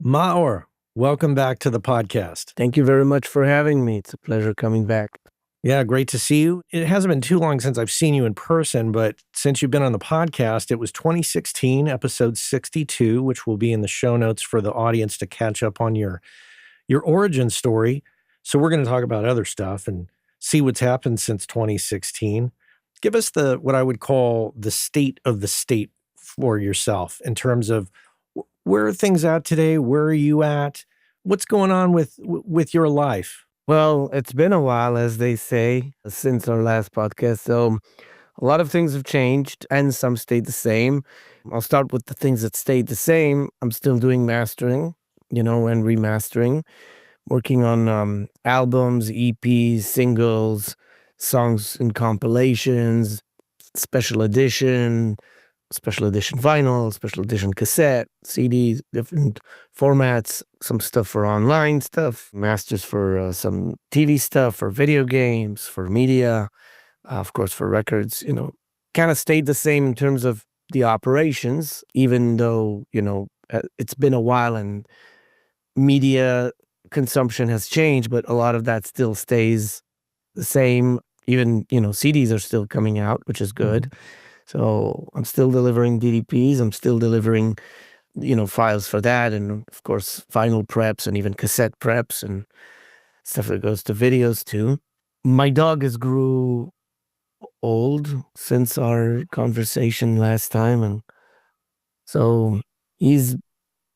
Maor, welcome back to the podcast. Thank you very much for having me. It's a pleasure coming back. Yeah, great to see you. It hasn't been too long since I've seen you in person, but since you've been on the podcast, it was 2016, episode 62, which will be in the show notes for the audience to catch up on your origin story. So we're going to talk about other stuff and see what's happened since 2016. Give us what I would call the state of the state for yourself in terms of where are things at today? Where are you at? What's going on with your life? Well, it's been a while, as they say, since our last podcast. So a lot of things have changed and some stayed the same. I'll start with the things that stayed the same. I'm still doing mastering, and remastering, working on albums, EPs, singles, songs and compilations, special edition, special edition vinyl, special edition cassette, CDs, different formats, some stuff for online stuff, masters for some TV stuff, for video games, for media, of course, for records, kind of stayed the same in terms of the operations, even though, it's been a while and media consumption has changed, but a lot of that still stays the same. Even, CDs are still coming out, which is good. So I'm still delivering DDPs. I'm still delivering, files for that. And of course, vinyl preps and even cassette preps and stuff that goes to videos too. My dog has grew old since our conversation last time. And so he's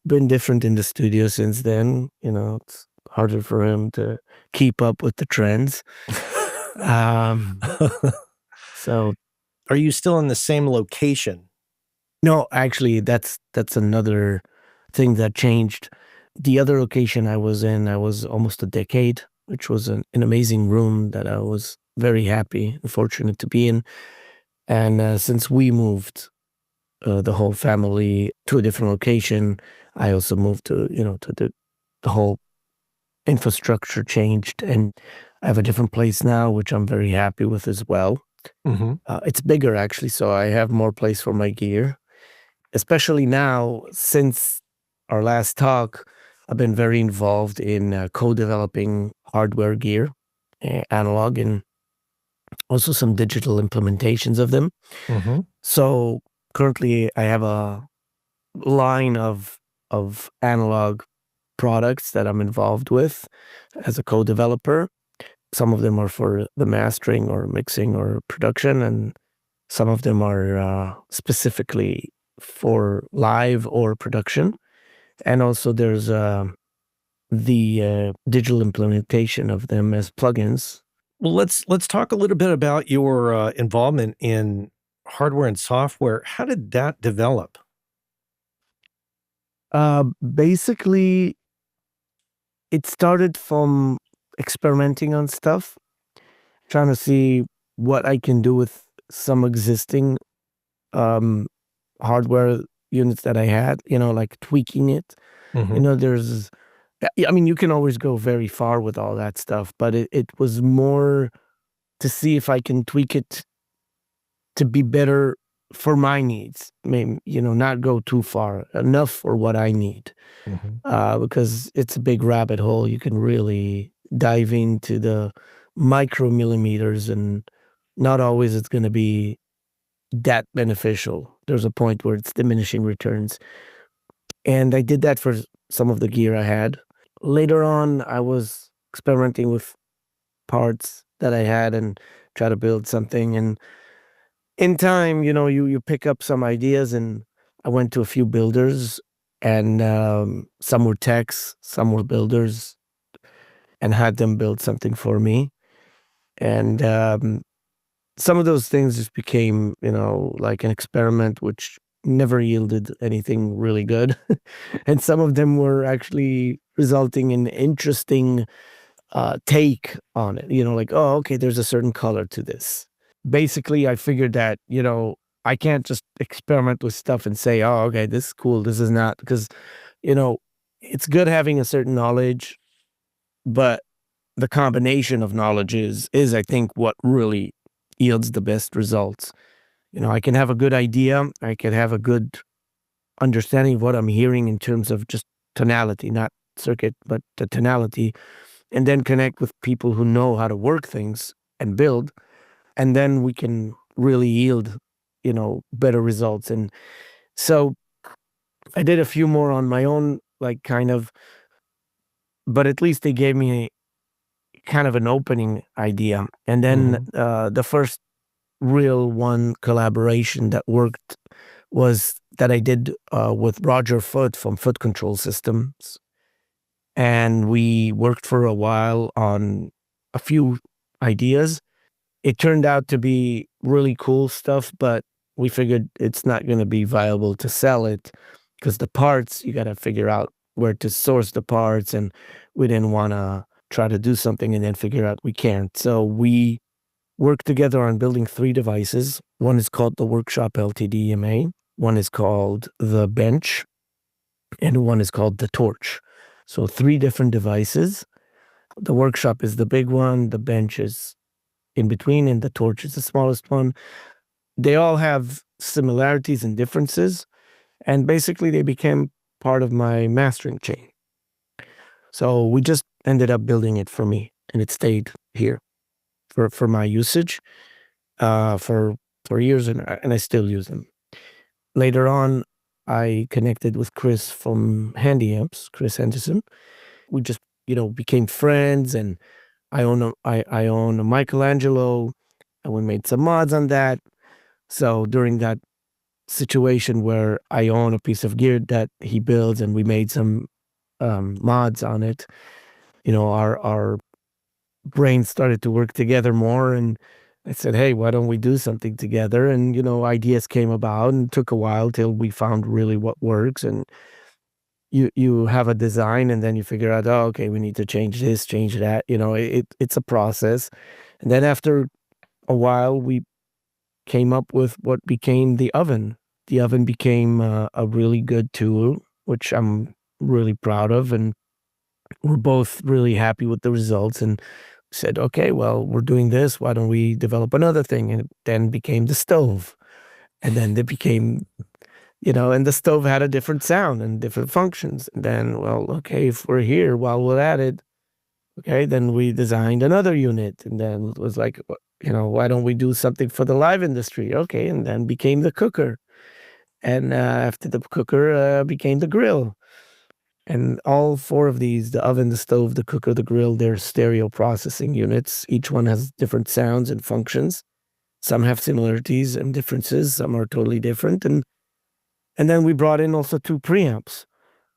been different in the studio since then. It's harder for him to keep up with the trends. So Are you still in the same location? no, actually, that's another thing that changed. The other location I was in, I was almost a decade, which was an amazing room that I was very happy and fortunate to be in. And since we moved the whole family to a different location, I also moved to, to the whole infrastructure changed. And I have a different place now, which I'm very happy with as well. It's bigger, actually, so I have more place for my gear. Especially now, since our last talk, I've been very involved in co-developing hardware gear, analog, and also some digital implementations of them. So currently, I have a line of analog products that I'm involved with as a co-developer. Some of them are for the mastering or mixing or production, and some of them are specifically for live or production. And also there's the digital implementation of them as plugins. Well, let's talk a little bit about your involvement in hardware and software. How did that develop? Basically, it started from experimenting on stuff, trying to see what I can do with some existing hardware units that I had, like tweaking it. There's, you can always go very far with all that stuff, but it was more to see if I can tweak it to be better for my needs. Maybe, not go too far, enough for what I need. Because it's a big rabbit hole. You can really dive into the micromillimeters, and not always it's going to be that beneficial. There's a point where it's diminishing returns. And I did that for some of the gear I had. Later on, I was experimenting with parts that I had and try to build something. And in time, you pick up some ideas, and I went to a few builders, and some were techs, some were builders, and had them build something for me. And some of those things just became, like an experiment, which never yielded anything really good. And some of them were actually resulting in interesting take on it, like, oh, okay, there's a certain color to this. Basically, I figured that, I can't just experiment with stuff and say, oh, okay, this is cool, this is not, because, it's good having a certain knowledge, but the combination of knowledge is I think, what really yields the best results. I can have a good idea, I can have a good understanding of what I'm hearing in terms of just tonality, not circuit, but the tonality, and then connect with people who know how to work things and build, and then we can really yield, better results. And so I did a few more on my own, like kind of, but at least they gave me kind of an opening idea. And then the first real one collaboration that worked was that I did with Roger Foote from Foot Control Systems. And we worked for a while on a few ideas. It turned out to be really cool stuff, but we figured it's not going to be viable to sell it because the parts, you got to figure out where to source the parts. And we didn't want to try to do something and then figure out we can't. So we worked together on building 3 devices. One is called the Workshop LTD EMA. One is called the Bench, and one is called the Torch. So 3 different devices. The Workshop is the big one, the Bench is in between, and the Torch is the smallest one. They all have similarities and differences, and basically they became part of my mastering chain. So we just ended up building it for me, and it stayed here for my usage for years, and I still use them. Later on, I connected with Chris from Handy Amps, Chris Henderson. We just, became friends, and I own a Michelangelo, and we made some mods on that. So during that situation where I own a piece of gear that he builds and we made some mods on it, our brains started to work together more, and I said, hey, why don't we do something together? And, ideas came about, and it took a while till we found really what works. And you have a design, and then you figure out, oh, okay, we need to change this, change that. It's a process. And then after a while, we came up with what became the oven. The oven became a really good tool, which I'm really proud of. And we're both really happy with the results, and said, okay, well, we're doing this. Why don't we develop another thing? And it then became the stove. And then it became, and the stove had a different sound and different functions. And then, well, okay, if we're here while we're at it, okay, then we designed another unit. And then it was like, why don't we do something for the live industry? Okay, and then became the cooker. And after the cooker became the grill. And all 4 of these, the oven, the stove, the cooker, the grill, they're stereo processing units. Each one has different sounds and functions. Some have similarities and differences. Some are totally different. And then we brought in also 2 preamps,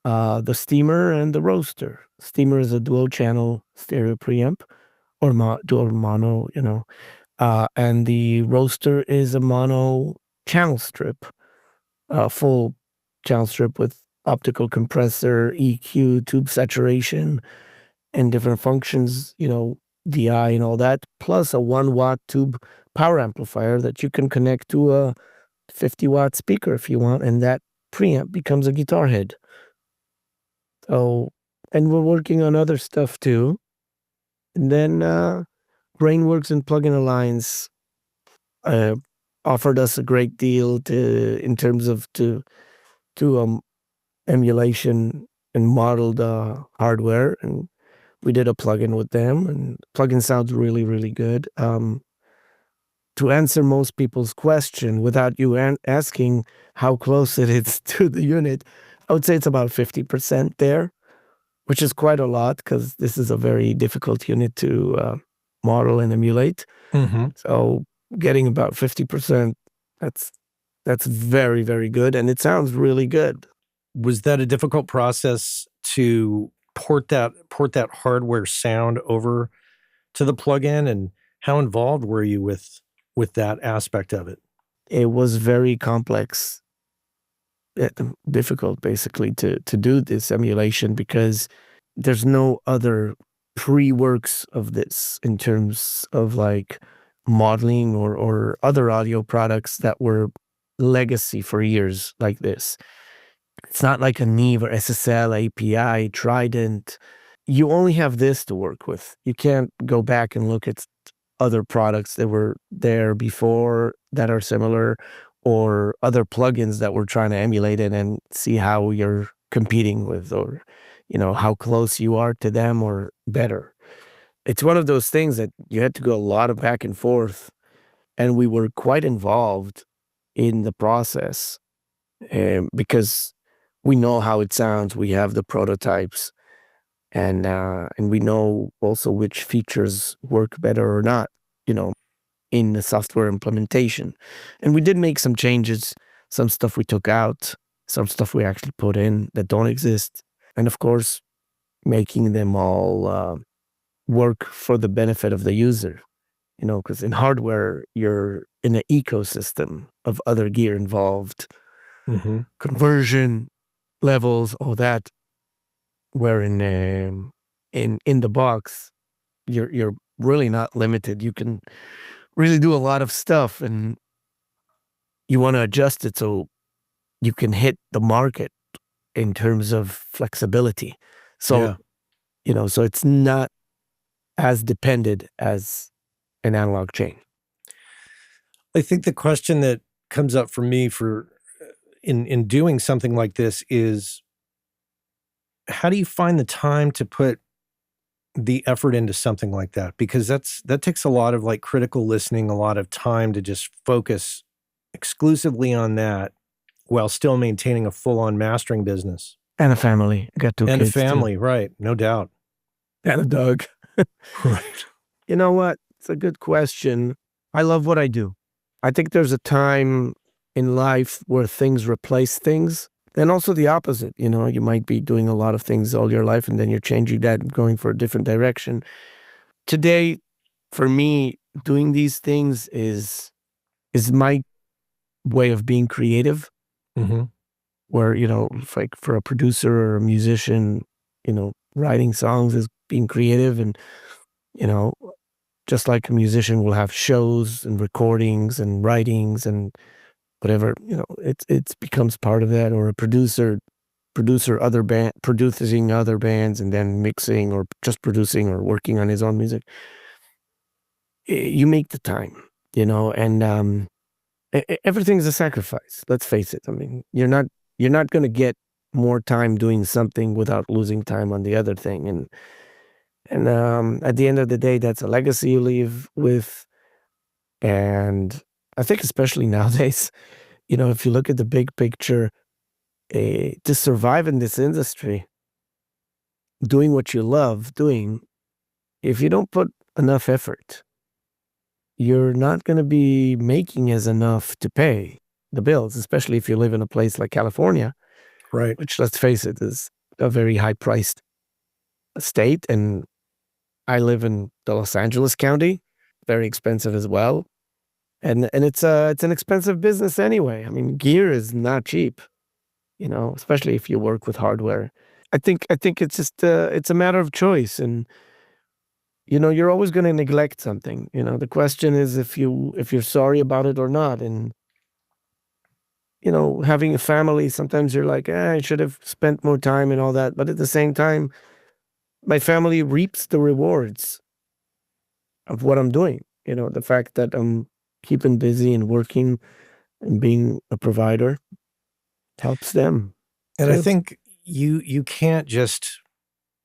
the steamer and the roaster. Steamer is a dual channel stereo preamp, or dual mono, and the roaster is a mono channel strip, full channel strip with optical compressor, EQ, tube saturation, and different functions, DI and all that, plus a 1-watt tube power amplifier that you can connect to a 50-watt speaker if you want, and that preamp becomes a guitar head. So, and we're working on other stuff too. And then Brainworks and Plugin Alliance offered us a great deal in terms of to emulation and modeled hardware, and we did a plugin with them, and the plugin sounds really, really good. To answer most people's question without you asking how close it is to the unit, I would say it's about 50% there, which is quite a lot because this is a very difficult unit to model and emulate. So getting about 50%, that's very, very good, and it sounds really good. Was that a difficult process to port that hardware sound over to the plugin, and how involved were you with that aspect of it? It was very complex, difficult basically to do this emulation because there's no other pre-works of this in terms of like modeling or other audio products that were legacy for years like this. It's not like a Neve or SSL, API, Trident. You only have this to work with. You can't go back and look at other products that were there before that are similar, or other plugins that we're trying to emulate it and see how your competing with, or, how close you are to them or better. It's one of those things that you had to go a lot of back and forth, and we were quite involved in the process, because we know how it sounds. We have the prototypes, and we know also which features work better or not, you know, in the software implementation. And we did make some changes. Some stuff we took out, some stuff we actually put in that don't exist, and of course, making them all work for the benefit of the user. Because in hardware, you're in an ecosystem of other gear involved, conversion levels, all that. Where in the box, you're really not limited. You can really do a lot of stuff, and you want to adjust it so you can hit the market in terms of flexibility. So, so it's not as dependent as an analog chain. I think the question that comes up for me in doing something like this is, how do you find the time to put the effort into something like that? Because that takes a lot of like critical listening, a lot of time to just focus exclusively on that while still maintaining a full-on mastering business. And a family. I got 2 and kids. And a family, too. Right. No doubt. And a dog. Right. You know what? It's a good question. I love what I do. I think there's a time in life where things replace things, and also the opposite. You might be doing a lot of things all your life, and then you're changing that and going for a different direction. Today, for me, doing these things is my way of being creative. Where, like for a producer or a musician, writing songs is being creative. And, just like a musician will have shows and recordings and writings and whatever, it becomes part of that. Or a producer producing other bands and then mixing, or just producing or working on his own music. You make the time, and everything's a sacrifice. Let's face it. I mean, you're not going to get more time doing something without losing time on the other thing. And at the end of the day, that's a legacy you leave with. And I think especially nowadays, if you look at the big picture, to survive in this industry, doing what you love doing, if you don't put enough effort, you're not going to be making as enough to pay the bills, especially if you live in a place like California, right? Which, let's face it, is a very high-priced state. And I live in the Los Angeles County, very expensive as well. And it's an expensive business anyway. I mean, gear is not cheap, especially if you work with hardware. I think it's just it's a matter of choice, and you're always going to neglect something. The question is if you're sorry about it or not. And having a family, sometimes you're like, I should have spent more time and all that. But at the same time, my family reaps the rewards of what I'm doing. The fact that I'm keeping busy and working and being a provider helps them. And I think you can't just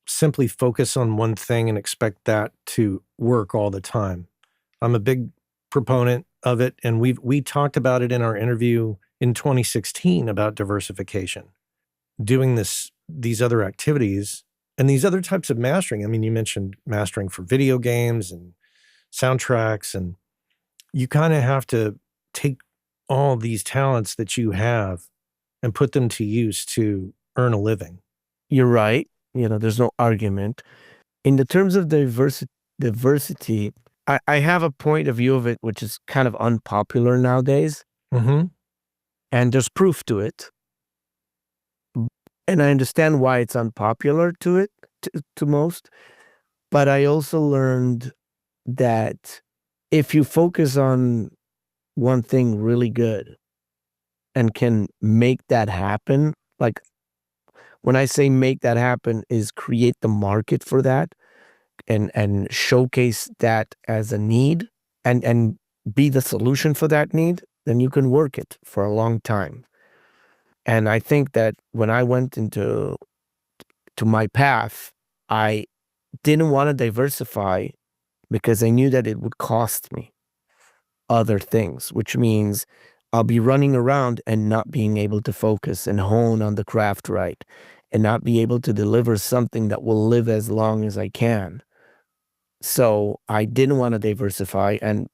simply focus on one thing and expect that to work all the time. I'm a big proponent of it, and we talked about it in our interview in 2016 about diversification, doing these other activities and these other types of mastering. I mean, you mentioned mastering for video games and soundtracks, and you kind of have to take all these talents that you have and put them to use to earn a living. You're right. There's no argument. In the terms of diversity, I have a point of view of it, which is kind of unpopular nowadays. Mm-hmm. And there's proof to it. And I understand why it's unpopular to most. But I also learned that if you focus on one thing really good and can make that happen, like when I say make that happen, is create the market for that and showcase that as a need and be the solution for that need, then you can work it for a long time. And I think that when I went to my path, I didn't want to diversify because I knew that it would cost me other things, which means I'll be running around and not being able to focus and hone on the craft right and not be able to deliver something that will live as long as I can. So I didn't want to diversify. And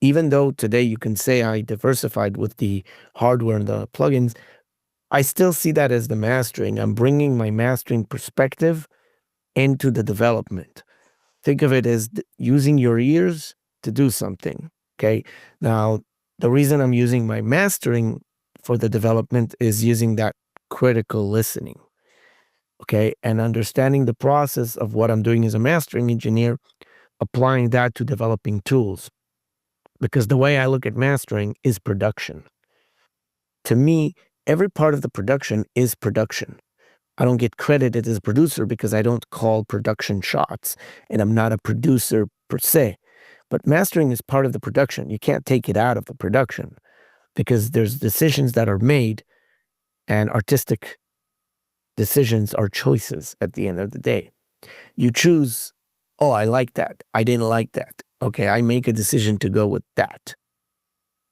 even though today you can say I diversified with the hardware and the plugins, I still see that as the mastering. I'm bringing my mastering perspective into the development. Think of it as using your ears to do something. Okay. Now, the reason I'm using my mastering for the development is using that critical listening. Okay. And understanding the process of what I'm doing as a mastering engineer, applying that to developing tools. Because the way I look at mastering is production. To me, every part of the production is production. I don't get credited as a producer because I don't call production shots, and I'm not a producer per se. But mastering is part of the production. You can't take it out of the production because there's decisions that are made, and artistic decisions are choices at the end of the day. You choose, oh, I like that. I didn't like that. Okay, I make a decision to go with that.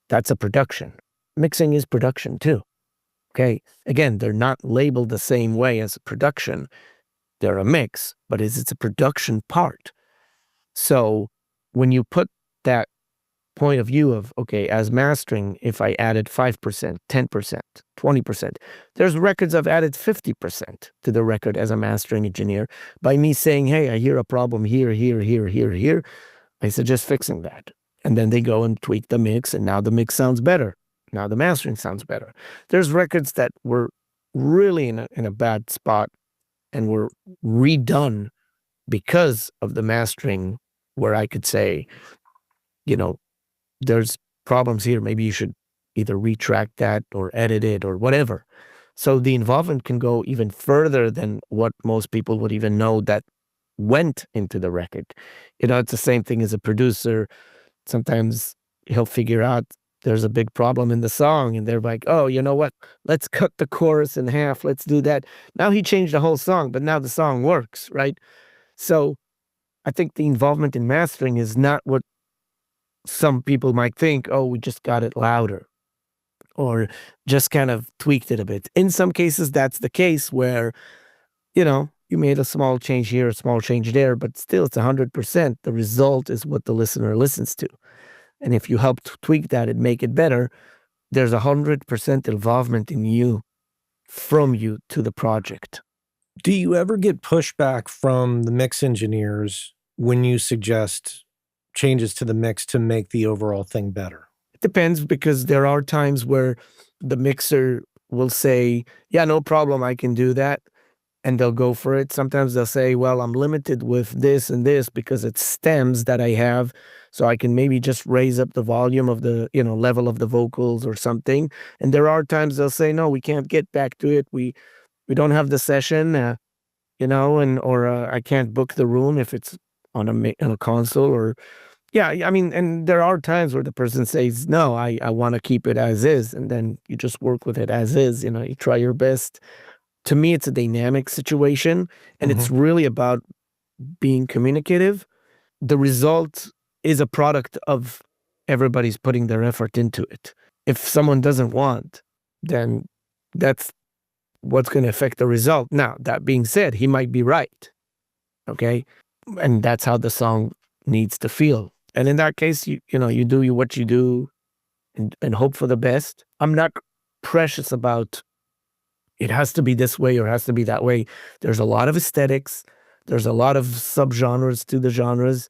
That's a production. Mixing is production too. Okay, again, they're not labeled the same way as a production. They're a mix, but it's a production part. So when you put that point of view of, okay, as mastering, if I added 5%, 10%, 20%, there's records I've added 50% to the record as a mastering engineer by me saying, hey, I hear a problem here, here, here, here, here. I suggest fixing that. And then they go and tweak the mix, and now the mix sounds better. Now the mastering sounds better. There's records that were really in a bad spot and were redone because of the mastering, where I could say, you know, there's problems here. Maybe you should either retract that or edit it or whatever. So the involvement can go even further than what most people would even know that went into the record. It's the same thing as a producer. Sometimes he'll figure out there's a big problem in the song and they're like, oh, you know what? Let's cut the chorus in half. Let's do that. Now he changed the whole song, but now the song works, right? So I think the involvement in mastering is not what some people might think. Oh, we just got it louder or just kind of tweaked it a bit. In some cases, that's the case where, you made a small change here, a small change there, but still it's 100%. The result is what the listener listens to. And if you help tweak that and make it better, there's 100% involvement in you, from you to the project. Do you ever get pushback from the mix engineers when you suggest changes to the mix to make the overall thing better? It depends, because there are times where the mixer will say, yeah, no problem, I can do that. And they'll go for it. Sometimes they'll say, well, I'm limited with this and this because it's stems that I have. So I can maybe just raise up the volume of the, level of the vocals or something. And there are times they'll say, no, we can't get back to it. We don't have the session, or I can't book the room if it's on a console or, yeah, I mean, and there are times where the person says, no, I want to keep it as is. And then you just work with it as is, you try your best. To me, it's a dynamic situation, and it's really about being communicative. The result is a product of everybody's putting their effort into it. If someone doesn't want, then that's what's going to affect the result. Now, that being said, he might be right. Okay. And that's how the song needs to feel. And in that case, you do what you do and hope for the best. I'm not precious about it has to be this way or it has to be that way. There's a lot of aesthetics. There's a lot of subgenres to the genres.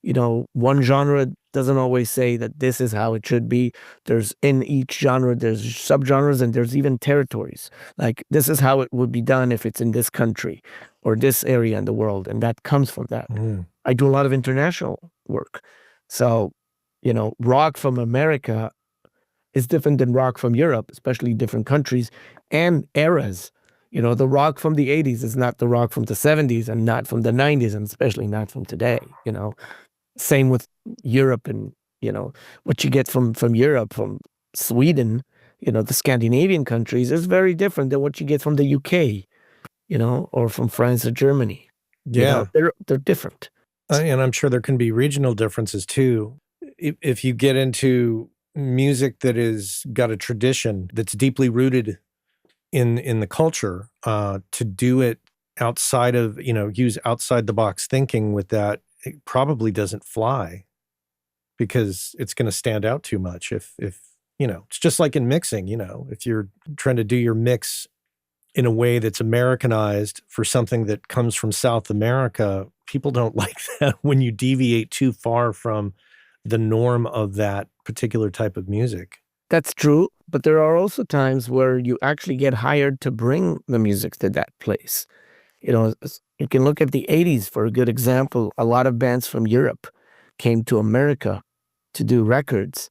One genre doesn't always say that this is how it should be. There's in each genre, there's subgenres, and there's even territories. Like, this is how it would be done if it's in this country or this area in the world. And that comes from that. I do a lot of international work. So, rock from America is different than rock from Europe, especially different countries and eras. The rock from the 80s is not the rock from the 70s and not from the 90s, and especially not from today. Same with Europe, and what you get from Europe, from Sweden, the Scandinavian countries is very different than what you get from the UK, or from France or Germany. Yeah. They're different. And I'm sure there can be regional differences too. If you get into music that is got a tradition that's deeply rooted in the culture, to do it outside of, use outside the box thinking with that, it probably doesn't fly because it's going to stand out too much. If it's just like in mixing, if you're trying to do your mix in a way that's Americanized for something that comes from South America, people don't like that when you deviate too far from the norm of that particular type of music. That's true, but there are also times where you actually get hired to bring the music to that place. You can look at the 80s for a good example. A lot of bands from Europe came to America to do records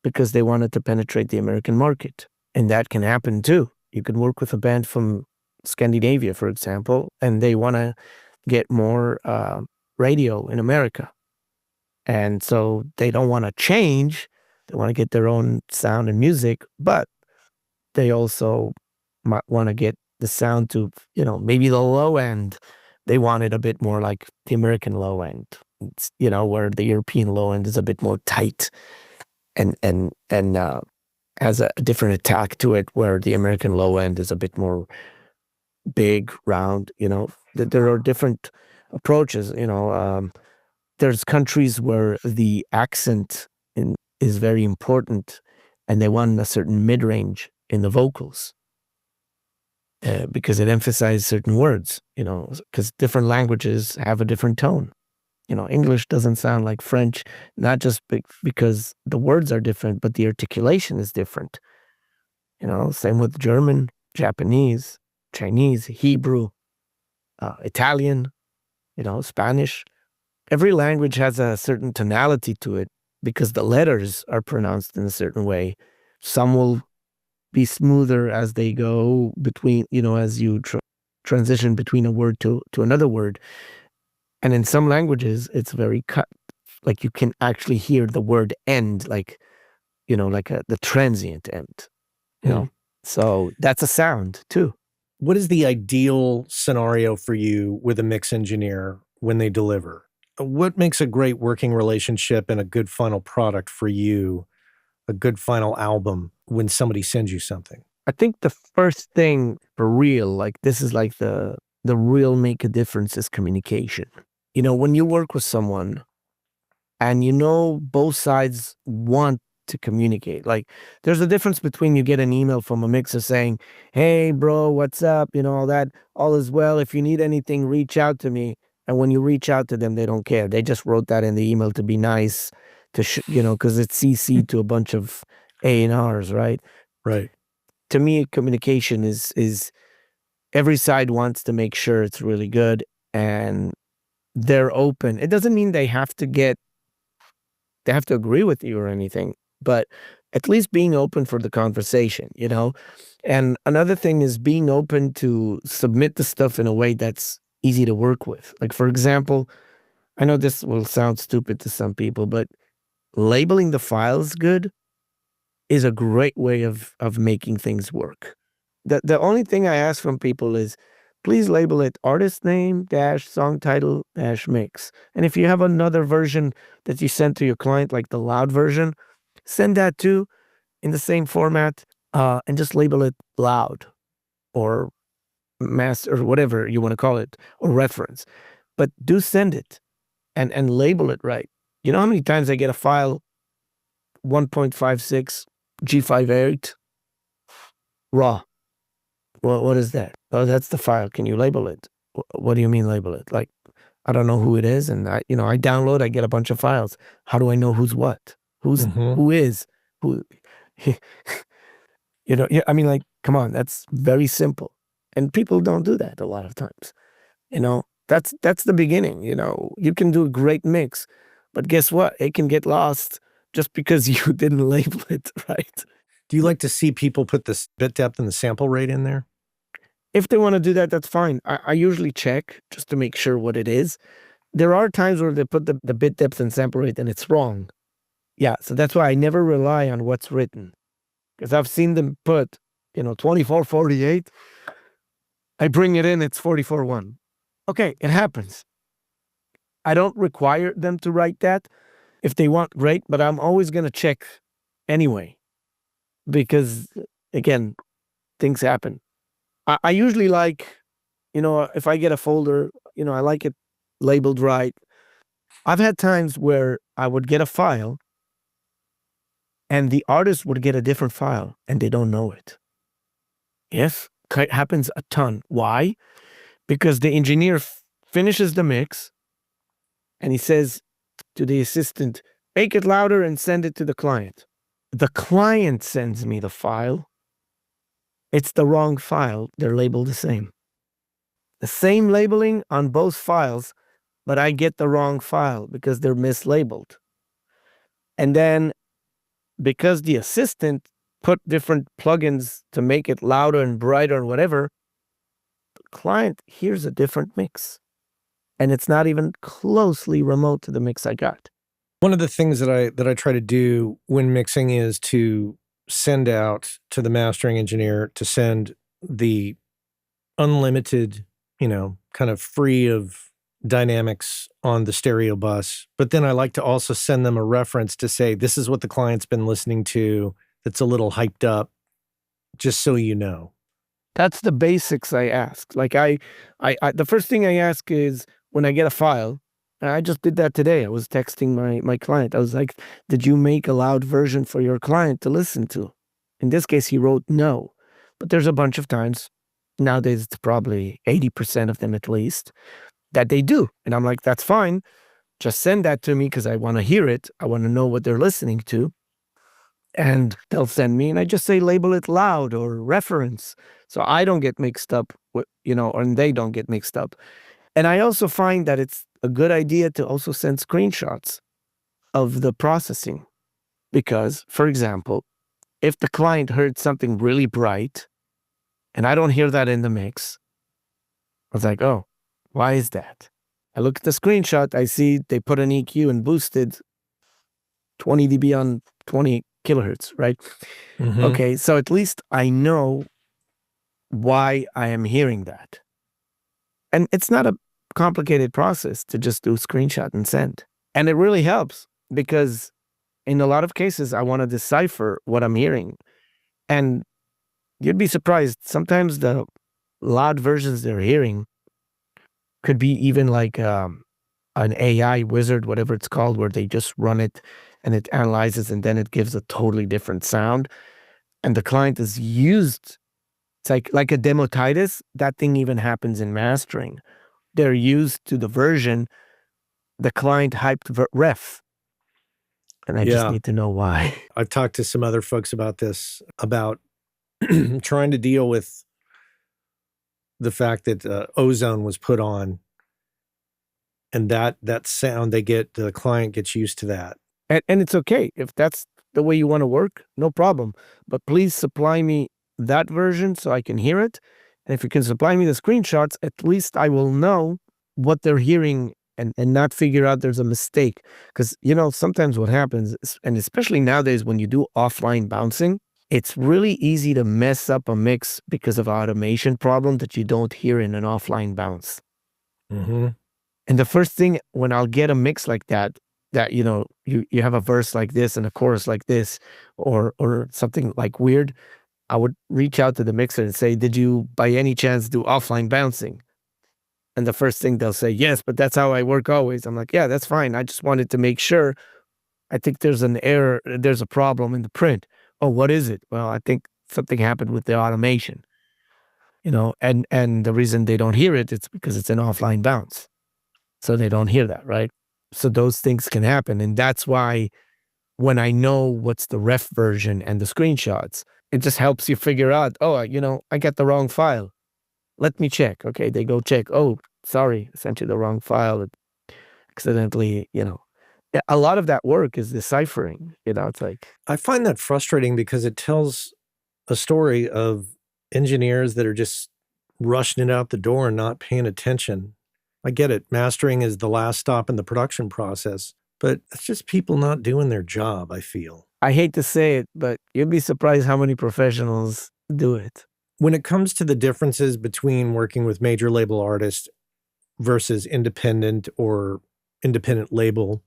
because they wanted to penetrate the American market. And that can happen too. You can work with a band from Scandinavia, for example, and they want to get more radio in America. And so they don't want to change. They want to get their own sound and music, but they also might want to get the sound to, maybe the low end. They want it a bit more like the American low end, where the European low end is a bit more tight and has a different attack to it, where the American low end is a bit more big, round. There are different approaches. There's countries where the accent is very important, and they want a certain mid-range in the vocals because it emphasizes certain words, because different languages have a different tone. English doesn't sound like French, not just because the words are different, but the articulation is different. Same with German, Japanese, Chinese, Hebrew, Italian, Spanish. Every language has a certain tonality to it because the letters are pronounced in a certain way. Some will be smoother as they go between, as you transition between a word to another word. And in some languages, it's very cut. Like you can actually hear the word end, like, the transient end, So that's a sound too. What is the ideal scenario for you with a mix engineer when they deliver? What makes a great working relationship and a good final product for you, a good final album when somebody sends you something? I think the first thing for real, like this is like the real make a difference, is communication. When you work with someone and both sides want to communicate, like there's a difference between you get an email from a mixer saying, "Hey bro, what's up?" All that, all is well. If you need anything, reach out to me. And when you reach out to them, they don't care. They just wrote that in the email to be nice, to because it's CC'd to a bunch of A&Rs, right? Right. To me, communication is every side wants to make sure it's really good and they're open. It doesn't mean they have to agree with you or anything, but at least being open for the conversation, And another thing is being open to submit the stuff in a way that's easy to work with. Like, for example, I know this will sound stupid to some people, but labeling the files good is a great way of making things work. The only thing I ask from people is, please label it artist name dash song title dash mix. And if you have another version that you send to your client, like the loud version, send that too in the same format, and just label it loud or master or whatever you want to call it, or reference. But do send it and label it right. You know how many times I get a file 1.56 G58 raw? Well, what is that? Oh, that's the file. Can you label it? What do you mean label it? Like, I don't know who it is, and I download. I get a bunch of files. How do I know who's what? Who is who? Yeah. I mean, like, come on. That's very simple, and people don't do that a lot of times. That's the beginning. You can do a great mix, but guess what? It can get lost just because you didn't label it right. Do you like to see people put this bit depth and the sample rate in there? If they want to do that, that's fine. I usually check just to make sure what it is. There are times where they put the bit depth and sample rate and it's wrong. Yeah, so that's why I never rely on what's written. Because I've seen them put, 2448. I bring it in, it's 44-1. Okay, it happens. I don't require them to write that. If they want, great, but I'm always going to check anyway. Because, again, things happen. I usually like, if I get a folder, I like it labeled right. I've had times where I would get a file and the artist would get a different file and they don't know it. Yes, it happens a ton. Why? Because the engineer finishes the mix and he says to the assistant, make it louder and send it to the client. The client sends me the file. It's the wrong file. They're labeled the same. The same labeling on both files, but I get the wrong file because they're mislabeled. And then because the assistant put different plugins to make it louder and brighter and whatever, the client hears a different mix. And it's not even closely remote to the mix I got. One of the things that I try to do when mixing is to send out to the mastering engineer to send the unlimited, kind of free of dynamics on the stereo bus. But then I like to also send them a reference to say, this is what the client's been listening to that's a little hyped up, just so you know. That's the basics I ask. Like I the first thing I ask is when I get a file, and I just did that today. I was texting my client. I was like, did you make a loud version for your client to listen to? In this case, he wrote no. But there's a bunch of times, nowadays it's probably 80% of them at least, that they do. And I'm like, that's fine. Just send that to me because I want to hear it. I want to know what they're listening to. And they'll send me, and I just say label it loud or reference. So I don't get mixed up, and they don't get mixed up. And I also find that it's a good idea to also send screenshots of the processing. Because, for example, if the client heard something really bright and I don't hear that in the mix, I was like, oh, why is that? I look at the screenshot, I see they put an EQ and boosted 20 dB on 20 kilohertz, right? Mm-hmm. Okay, so at least I know why I am hearing that. And it's not a complicated process to just do screenshot and send. And it really helps because in a lot of cases, I want to decipher what I'm hearing. And you'd be surprised. Sometimes the loud versions they're hearing could be even like an AI wizard, whatever it's called, where they just run it and it analyzes and then it gives a totally different sound. And the client is used. It's like a demotitis. That thing even happens in mastering. They're used to the version the client hyped ref. And I just need to know why. I've talked to some other folks about this, about trying to deal with the fact that ozone was put on, and that sound the client gets used to that. And it's okay. If that's the way you want to work, no problem. But please supply me that version so I can hear it. And if you can supply me the screenshots, at least I will know what they're hearing and not figure out there's a mistake. Because, sometimes what happens, and especially nowadays when you do offline bouncing, it's really easy to mess up a mix because of automation problem that you don't hear in an offline bounce. Mm-hmm. And the first thing when I'll get a mix like that, you have a verse like this and a chorus like this, or something like weird, I would reach out to the mixer and say, did you by any chance do offline bouncing? And the first thing they'll say, yes, but that's how I work always. I'm like, yeah, that's fine. I just wanted to make sure. I think there's an error. There's a problem in the print. Oh, what is it? Well, I think something happened with the automation, and the reason they don't hear it's because it's an offline bounce. So they don't hear that, right? So those things can happen. And that's why when I know what's the ref version and the screenshots, it just helps you figure out, oh, I got the wrong file. Let me check. Okay, they go check. Oh, sorry, I sent you the wrong file. It accidentally, a lot of that work is deciphering. It's like, I find that frustrating because it tells a story of engineers that are just rushing it out the door and not paying attention. I get it. Mastering is the last stop in the production process, but it's just people not doing their job, I feel. I hate to say it, but you'd be surprised how many professionals do it. When it comes to the differences between working with major label artists versus independent or independent label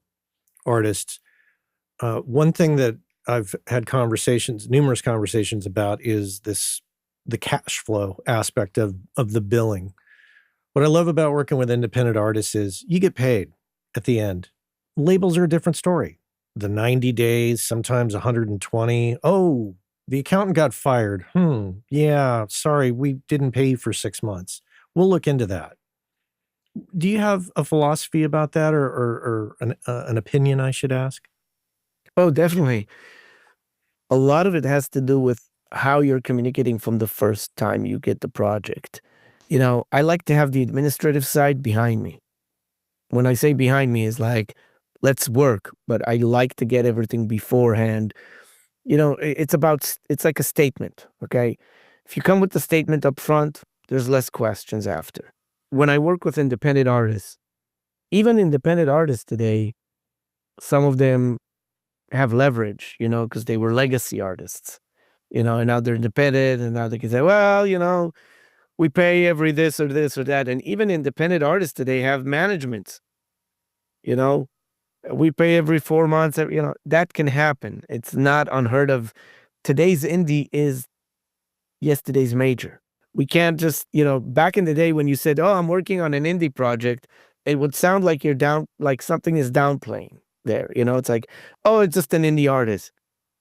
artists, one thing that I've had numerous conversations about is the cash flow aspect of the billing. What I love about working with independent artists is you get paid at the end. Labels are a different story. The 90 days, sometimes 120. Oh, the accountant got fired. Yeah, sorry, we didn't pay you for 6 months. We'll look into that. Do you have a philosophy about that, or an opinion, I should ask? Oh, definitely. A lot of it has to do with how you're communicating from the first time you get the project. I like to have the administrative side behind me. When I say behind me is like, let's work, but I like to get everything beforehand. It's like a statement, okay? If you come with the statement up front, there's less questions after. When I work with independent artists, even independent artists today, some of them have leverage, because they were legacy artists, and now they're independent, and now they can say, well, we pay every this or this or that. And even independent artists today have management, you know, we pay every 4 months, that can happen. It's not unheard of. Today's indie is yesterday's major. We can't just, back in the day when you said, oh, I'm working on an indie project, it would sound like you're down, like something is downplaying there. It's like, oh, it's just an indie artist.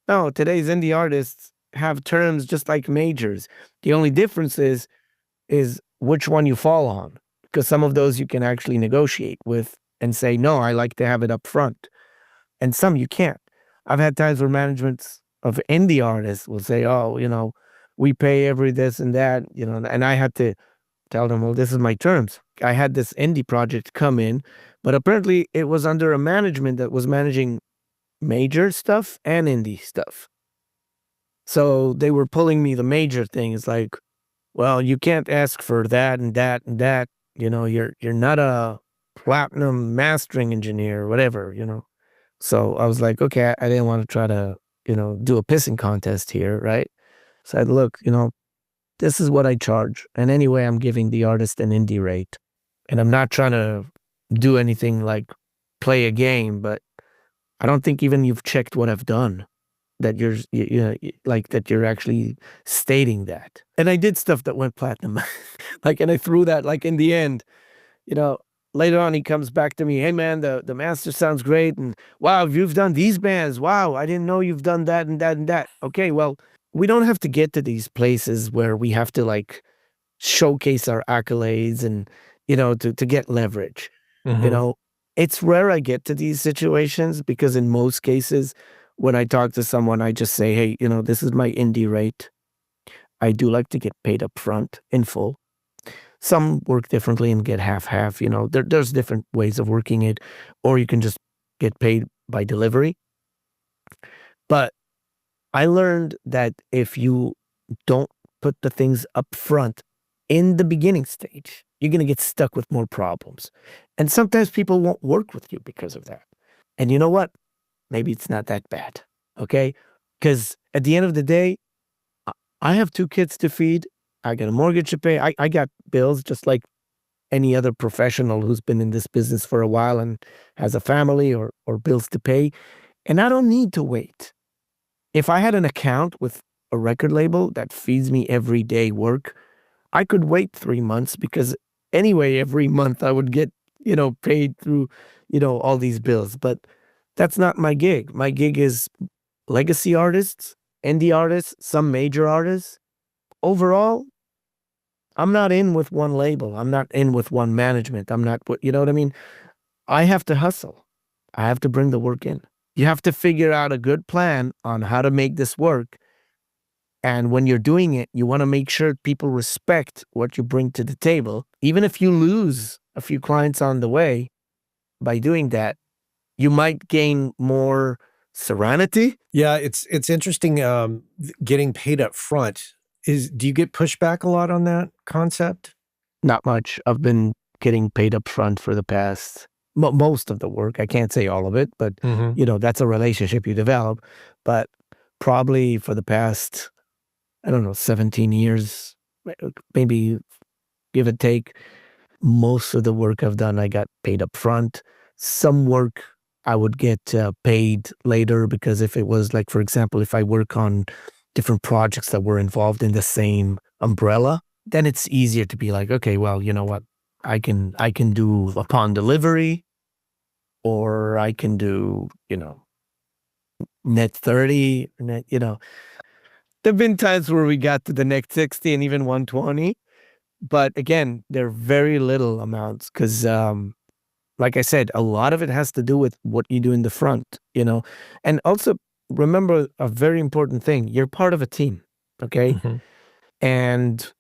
No, today's indie artists have terms just like majors. The only difference is which one you fall on, because some of those you can actually negotiate with and say, no, I like to have it up front. And some you can't. I've had times where managements of indie artists will say, oh, we pay every this and that, and I had to tell them, well, this is my terms. I had this indie project come in, but apparently it was under a management that was managing major stuff and indie stuff. So they were pulling me the major things like, well, you can't ask for that and that and that. You're not a platinum mastering engineer or whatever, So I was like, okay, I didn't want to try to, do a pissing contest here, right? So I'd look, this is what I charge. And anyway, I'm giving the artist an indie rate. And I'm not trying to do anything like play a game, but I don't think even you've checked what I've done that like that you're actually stating that. And I did stuff that went platinum. And I threw that like in the end, you know, later on he comes back to me, hey man, the master sounds great. And wow, you've done these bands. Wow, I didn't know you've done that and that and that. Okay, well, we don't have to get to these places where we have to like showcase our accolades and, to get leverage. Mm-hmm. It's rare I get to these situations because in most cases, when I talk to someone, I just say, hey, this is my indie rate. I do like to get paid up front in full. Some work differently and get half-half, there's different ways of working it, or you can just get paid by delivery. But I learned that if you don't put the things up front in the beginning stage, you're going to get stuck with more problems. And sometimes people won't work with you because of that. And you know what? Maybe it's not that bad. Okay? Because at the end of the day, I have 2 kids to feed. I got a mortgage to pay. I got bills just like any other professional who's been in this business for a while and has a family or bills to pay. And I don't need to wait. If I had an account with a record label that feeds me every day work, I could wait 3 months because anyway, every month I would get, paid through, all these bills. But that's not my gig. My gig is legacy artists, indie artists, some major artists. Overall, I'm not in with one label. I'm not in with one management. I'm not, you know what I mean? I have to hustle. I have to bring the work in. You have to figure out a good plan on how to make this work. And when you're doing it, you want to make sure people respect what you bring to the table. Even if you lose a few clients on the way, by doing that, you might gain more serenity. Yeah, it's interesting. Getting paid up front do you get pushback a lot on that concept? Not much. I've been getting paid up front for the past most of the work. I can't say all of it, but that's a relationship you develop. But probably for the past, I don't know, 17 years, maybe give or take, most of the work I've done, I got paid up front. Some work I would get paid later, because if it was like, for example, if I work on different projects that were involved in the same umbrella, then it's easier to be like, okay, well, you know what? I can do upon delivery, or I can do, net 30, net, there've been times where we got to the net 60 and even 120. But again, they're very little amounts because, like I said, a lot of it has to do with what you do in the front, And also remember a very important thing: you're part of a team, okay? And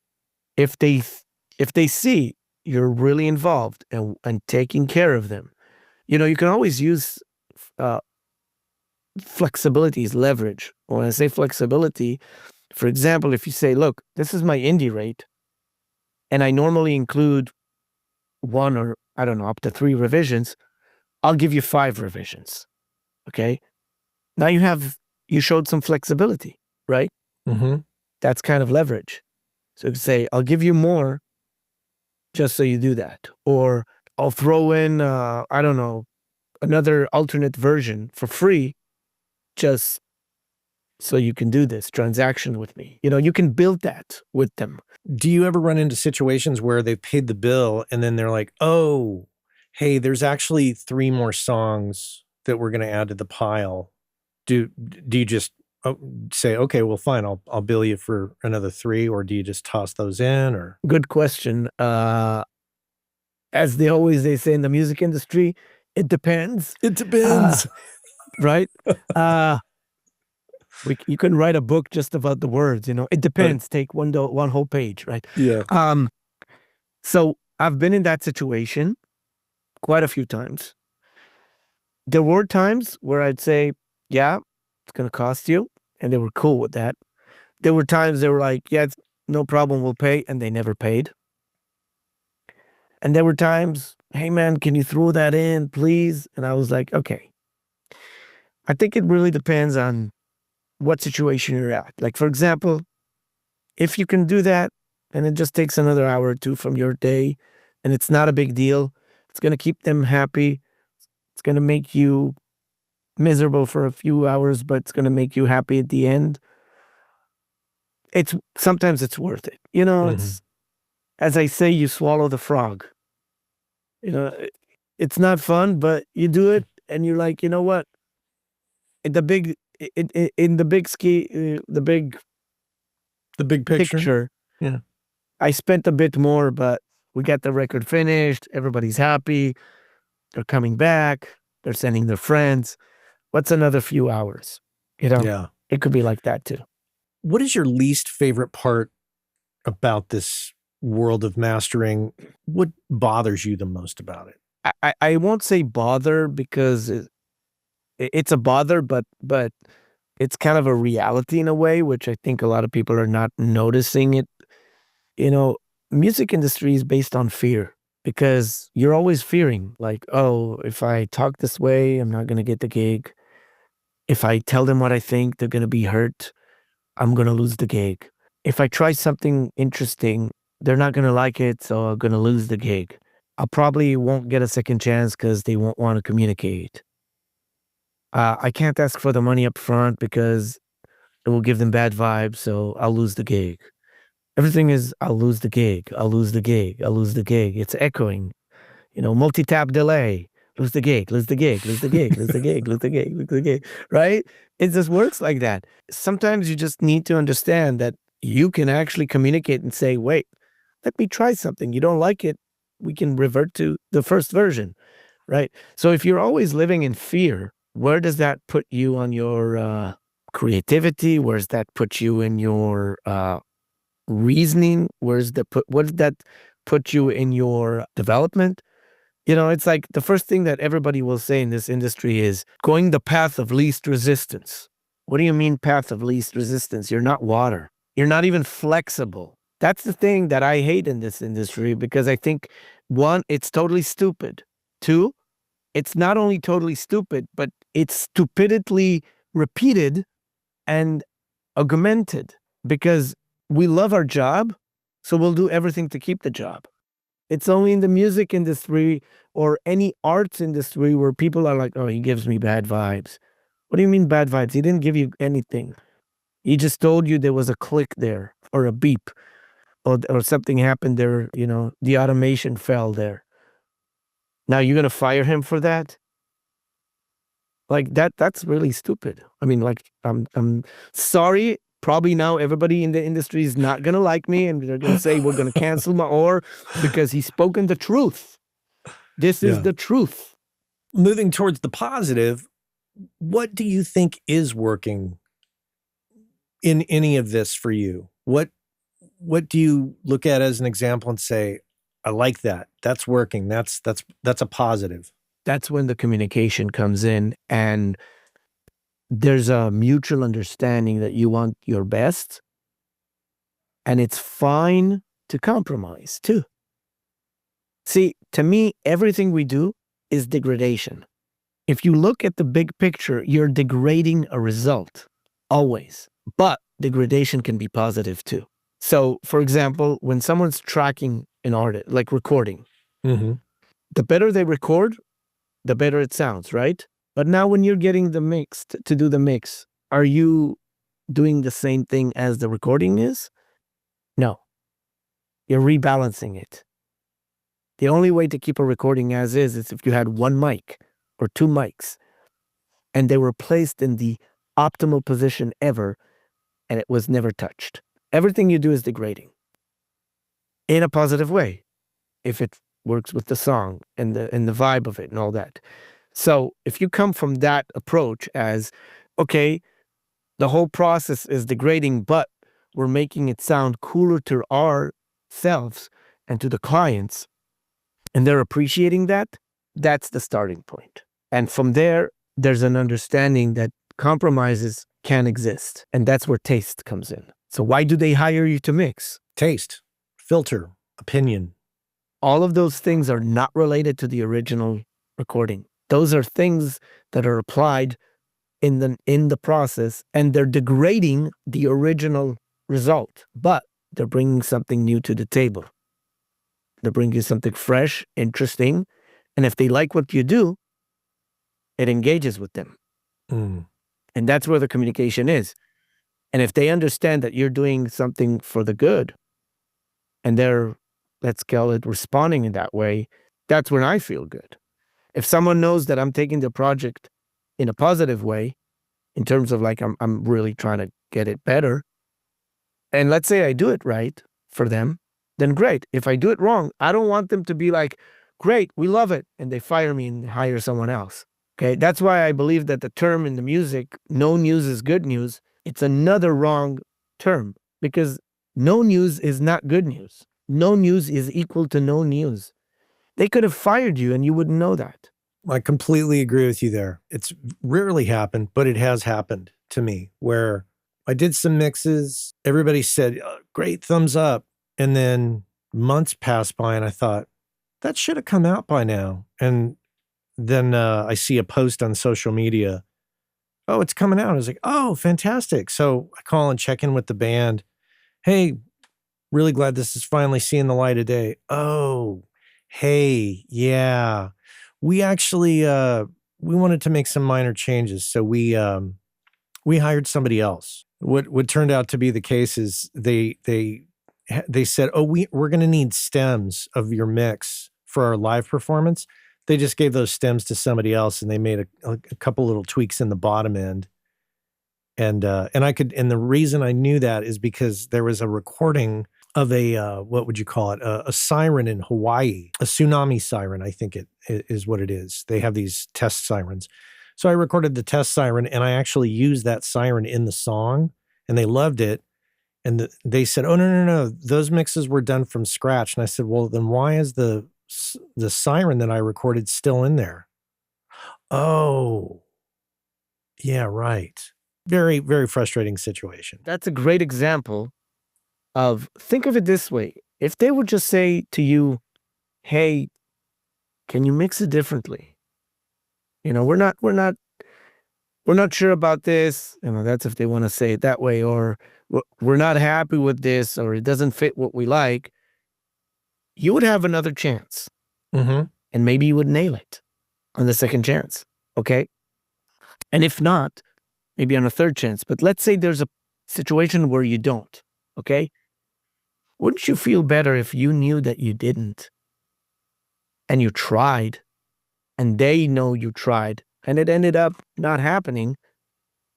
if they see you're really involved and taking care of them, you can always use uh, flexibility as leverage. When I say flexibility, for example, if you say, "Look, this is my indie rate, and I normally include one, or I don't know, up to 3 revisions, I'll give you 5 revisions." Okay. Now you showed some flexibility, right? That's kind of leverage. So you say, "I'll give you more just so you do that." Or I'll throw in, I don't know, another alternate version for free just so you can do this transaction with me. You can build that with them. Do you ever run into situations where they've paid the bill and then they're like, oh, hey, there's actually 3 more songs that we're going to add to the pile? Do you just say, okay, well, fine, I'll bill you for another 3, or do you just toss those in? Or Good question. As they say in the music industry, it depends. It depends. Right? You can write a book just about the words, It depends. Right. Take one whole page, right? Yeah. So I've been in that situation quite a few times. There were times where I'd say, yeah, it's going to cost you. And they were cool with that. There were times they were like, yeah, it's no problem, we'll pay. And they never paid. And there were times, hey man, can you throw that in, please? And I was like, okay. I think it really depends on what situation you're at. Like, for example, if you can do that and it just takes another hour or 2 from your day and it's not a big deal, it's going to keep them happy. It's going to make you miserable for a few hours, but it's going to make you happy at the end. Sometimes it's worth it. It's, as I say, you swallow the frog. It's not fun, but you do it and you're like, you know what? In the big picture, yeah, I spent a bit more, but we got the record finished. Everybody's happy. They're coming back. They're sending their friends. What's another few hours? Yeah. It could be like that too. What is your least favorite part about this world of mastering? What bothers you the most about it? I won't say bother, because it's a bother, but it's kind of a reality in a way, which I think a lot of people are not noticing it. Music industry is based on fear, because you're always fearing, like, oh, if I talk this way, I'm not going to get the gig. If I tell them what I think, they're going to be hurt. I'm going to lose the gig. If I try something interesting, they're not going to like it, so I'm going to lose the gig. I probably won't get a second chance because they won't want to communicate. I can't ask for the money up front because it will give them bad vibes, so I'll lose the gig. Everything is, I'll lose the gig, I'll lose the gig, I'll lose the gig. It's echoing, multi-tap delay, lose the gig, lose the gig, lose the gig, lose the gig, lose the gig, lose the gig, right? It just works like that. Sometimes you just need to understand that you can actually communicate and say, wait, let me try something. You don't like it, we can revert to the first version, right? So if you're always living in fear, where does that put you on your creativity? Where does that put you in your reasoning? What does that put you in your development? It's like the first thing that everybody will say in this industry is going the path of least resistance. What do you mean path of least resistance? You're not water. You're not even flexible. That's the thing that I hate in this industry, because I think, 1, it's totally stupid. 2, it's not only totally stupid, but it's stupidly repeated and augmented because we love our job, so we'll do everything to keep the job. It's only in the music industry or any arts industry where people are like, oh, he gives me bad vibes. What do you mean bad vibes? He didn't give you anything. He just told you there was a click there or a beep or something happened there, the automation fell there. Now you're going to fire him for that? Like that's really stupid. I mean, like, I'm sorry. Probably now everybody in the industry is not going to like me and they're going to say we're going to cancel Maor because he's spoken the truth. This is the truth. Moving towards the positive, what do you think is working in any of this for you? What do you look at as an example and say, I like that. That's working. That's a positive. That's when the communication comes in and there's a mutual understanding that you want your best, and it's fine to compromise too. See, to me, everything we do is degradation. If you look at the big picture, you're degrading a result, always. But degradation can be positive too. So, for example, when someone's tracking an artist, like recording, the better they record, the better it sounds, right? But now when you're getting the mix, to do the mix, are you doing the same thing as the recording is? No. You're rebalancing it. The only way to keep a recording as is if you had one mic or two mics and they were placed in the optimal position ever and it was never touched. Everything you do is degrading in a positive way if it works with the song and the vibe of it and all that. So if you come from that approach as, okay, the whole process is degrading, but we're making it sound cooler to ourselves and to the clients, and they're appreciating that, that's the starting point. And from there, there's an understanding that compromises can exist. And that's where taste comes in. So why do they hire you to mix? Taste, filter, opinion. All of those things are not related to the original recording. Those are things that are applied in the process, and they're degrading the original result, but they're bringing something new to the table. They're bringing something fresh, interesting, and if they like what you do, it engages with them. And that's where the communication is. And if they understand that you're doing something for the good, and they're, let's call it, responding in that way, that's when I feel good. If someone knows that I'm taking the project in a positive way, in terms of like I'm really trying to get it better, and let's say I do it right for them, then great. If I do it wrong, I don't want them to be like, great, we love it, and they fire me and hire someone else. Okay, that's why I believe that the term in the music, no news is good news, it's another wrong term, because no news is not good news. No news is equal to no news. They could have fired you and you wouldn't know that. I completely agree with you there. It's rarely happened, but it has happened to me where I did some mixes. Everybody said, oh, great, thumbs up. And then months passed by and I thought, that should have come out by now. And then I see a post on social media. Oh, it's coming out. I was like, oh, fantastic. So I call and check in with the band. Hey, really glad this is finally seeing the light of day. Oh, hey, yeah. We actually, we wanted to make some minor changes. So we hired somebody else. What turned out to be the case is they said, oh, we're going to need stems of your mix for our live performance. They just gave those stems to somebody else and they made a couple little tweaks in the bottom end. And the reason I knew that is because there was a recording of what would you call it? A siren in Hawaii, a tsunami siren, I think it is what it is. They have these test sirens. So I recorded the test siren and I actually used that siren in the song and they loved it. And they said, oh, no, those mixes were done from scratch. And I said, well, then why is the siren that I recorded still in there? Oh, yeah, right. Very, very frustrating situation. That's a great example of, think of it this way. If they would just say to you, hey, can you mix it differently? We're not sure about this. That's if they want to say it that way, or we're not happy with this, or it doesn't fit what we like. You would have another chance, Mm-hmm. and maybe you would nail it on the second chance. Okay. And if not, maybe on a third chance. But let's say there's a situation where you don't. Okay. Wouldn't you feel better if you knew that you didn't and you tried and they know you tried and it ended up not happening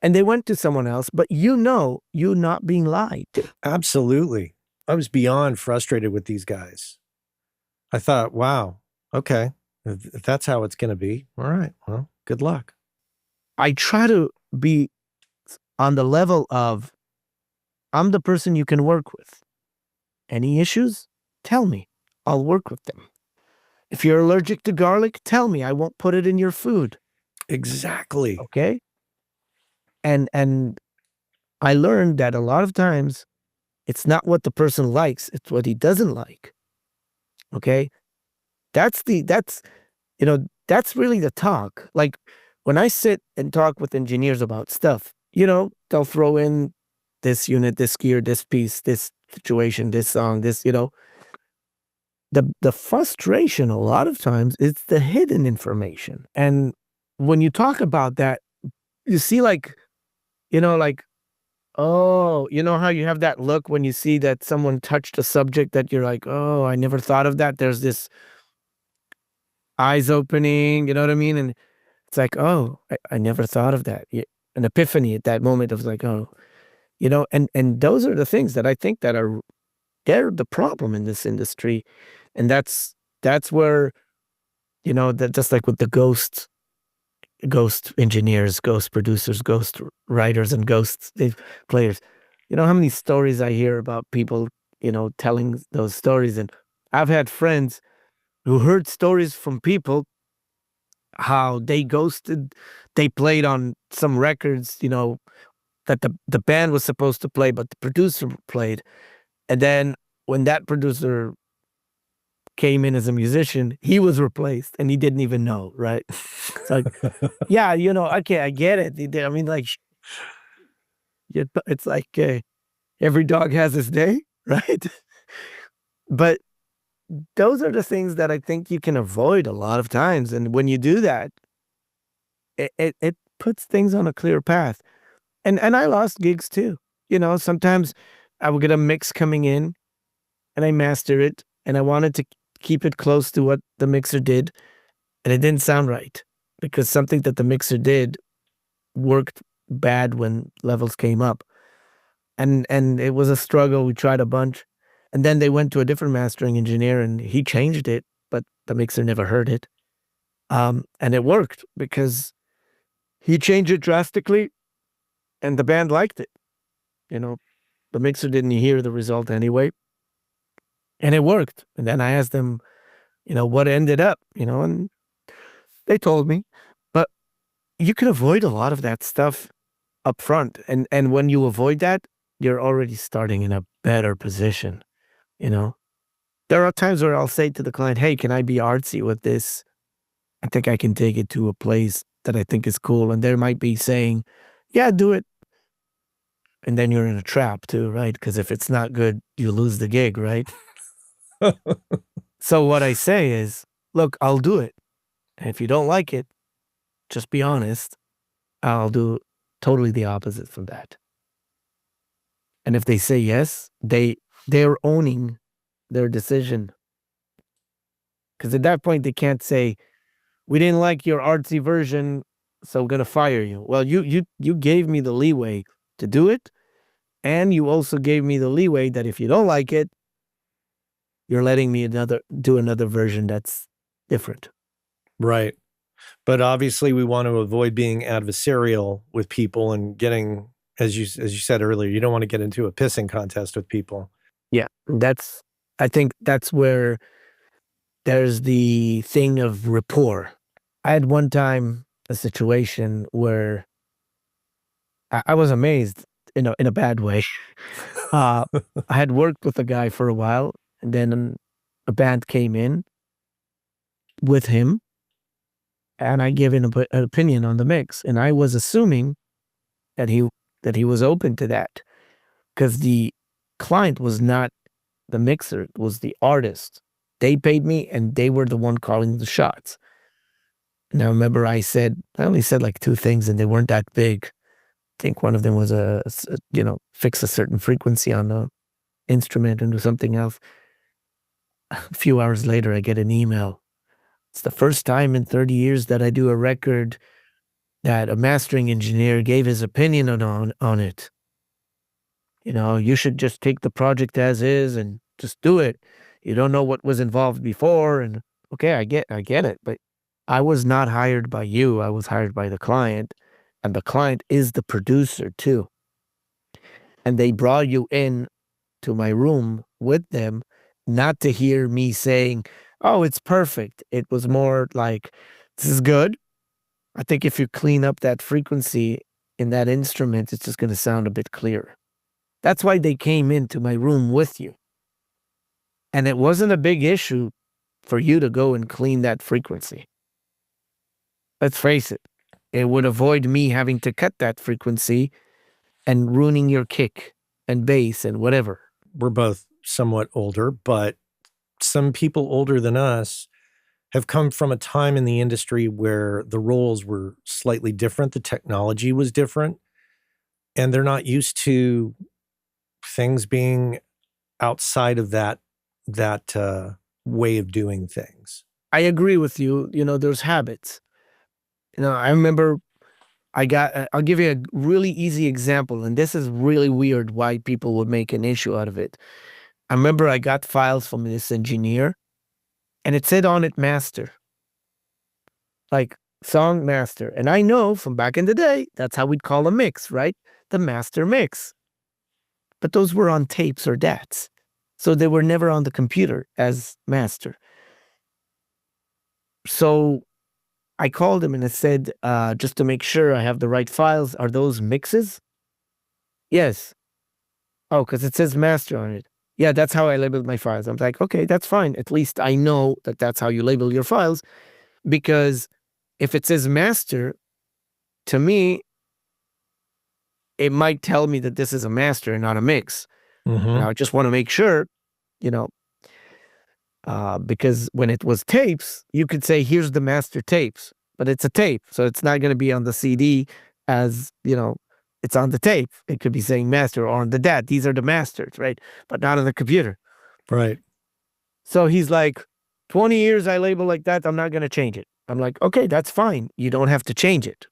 and they went to someone else, but you not being lied to? Absolutely. I was beyond frustrated with these guys. I thought, wow, okay, if that's how it's going to be, all right, well, good luck. I try to be on the level of, I'm the person you can work with. Any issues? Tell me. I'll work with them. If you're allergic to garlic, tell me. I won't put it in your food. Exactly. Okay? And I learned that a lot of times it's not what the person likes, it's what he doesn't like. Okay? That's that's really the talk. Like when I sit and talk with engineers about stuff, they'll throw in this unit, this gear, this piece, this situation, this song, this, the frustration a lot of times is the hidden information. And when you talk about that, you see like, oh, you know how you have that look when you see that someone touched a subject that you're like, oh, I never thought of that. There's this eyes opening, you know what I mean? And it's like, oh, I never thought of that. An epiphany at that moment of like, oh, and those are the things that I think they're the problem in this industry. And that's where, that just like with the ghost engineers, ghost producers, ghost writers, and ghost players. You know how many stories I hear about people, telling those stories. And I've had friends who heard stories from people how they played on some records, that the band was supposed to play, but the producer played. And then when that producer came in as a musician, he was replaced and he didn't even know, right? It's like, yeah, okay, I get it. I mean, like, it's like every dog has his day, right? But those are the things that I think you can avoid a lot of times. And when you do that, it puts things on a clear path. And I lost gigs too. Sometimes I would get a mix coming in and I master it and I wanted to keep it close to what the mixer did. And it didn't sound right because something that the mixer did worked bad when levels came up. And it was a struggle. We tried a bunch. And then they went to a different mastering engineer and he changed it, but the mixer never heard it. And it worked because he changed it drastically and the band liked it. You know, the mixer didn't hear the result anyway. And it worked. And then I asked them, what ended up, and they told me. But you can avoid a lot of that stuff up front. And when you avoid that, you're already starting in a better position, you know. There are times where I'll say to the client, hey, can I be artsy with this? I think I can take it to a place that I think is cool. And there might be saying, yeah, do it. And then you're in a trap too, right? Because if it's not good, you lose the gig, right? So what I say is, look, I'll do it. And if you don't like it, just be honest. I'll do totally the opposite from that. And if they say yes, they're owning their decision. Because at that point, they can't say, we didn't like your artsy version, so we're gonna fire you. Well, you gave me the leeway to do it, and you also gave me the leeway that if you don't like it, you're letting me do another version that's different. Right. But obviously we want to avoid being adversarial with people and getting, as you said earlier, you don't want to get into a pissing contest with people. Yeah, I think that's where there's the thing of rapport. I had one time a situation where I was amazed in a bad way. I had worked with a guy for a while, and then a band came in with him, and I give an opinion on the mix. And I was assuming that he was open to that because the client was not the mixer, it was the artist. They paid me and they were the one calling the shots. And I remember I only said like two things and they weren't that big. I think one of them was fix a certain frequency on the instrument and do something else. A few hours later, I get an email. It's the first time in 30 years that I do a record that a mastering engineer gave his opinion on it. You should just take the project as is and just do it. You don't know what was involved before. And okay, I get it. But I was not hired by you. I was hired by the client. And the client is the producer too. And they brought you in to my room with them, not to hear me saying, oh, it's perfect. It was more like, this is good. I think if you clean up that frequency in that instrument, it's just going to sound a bit clearer. That's why they came into my room with you. And it wasn't a big issue for you to go and clean that frequency. Let's face it. It would avoid me having to cut that frequency and ruining your kick and bass and whatever. We're both somewhat older, but some people older than us have come from a time in the industry where the roles were slightly different. The technology was different, and they're not used to things being outside of that way of doing things. I agree with you. There's habits. I remember I'll give you a really easy example, and this is really weird why people would make an issue out of it. I remember I got files from this engineer, and it said on it master. Like song master. And I know from back in the day, that's how we'd call a mix, right? The master mix. But those were on tapes or DATs. So they were never on the computer as master. So I called him and I said, just to make sure I have the right files, are those mixes? Yes. Oh, because it says master on it. Yeah, that's how I labeled my files. I'm like, okay, that's fine. At least I know that that's how you label your files. Because if it says master, to me, it might tell me that this is a master and not a mix. Mm-hmm. Now, I just want to make sure, because when it was tapes, you could say, here's the master tapes, but it's a tape. So it's not going to be on the CD as, it's on the tape. It could be saying master, or on the DAT. These are the masters, right? But not on the computer. Right. So he's like, 20 years I label like that. I'm not going to change it. I'm like, okay, that's fine. You don't have to change it.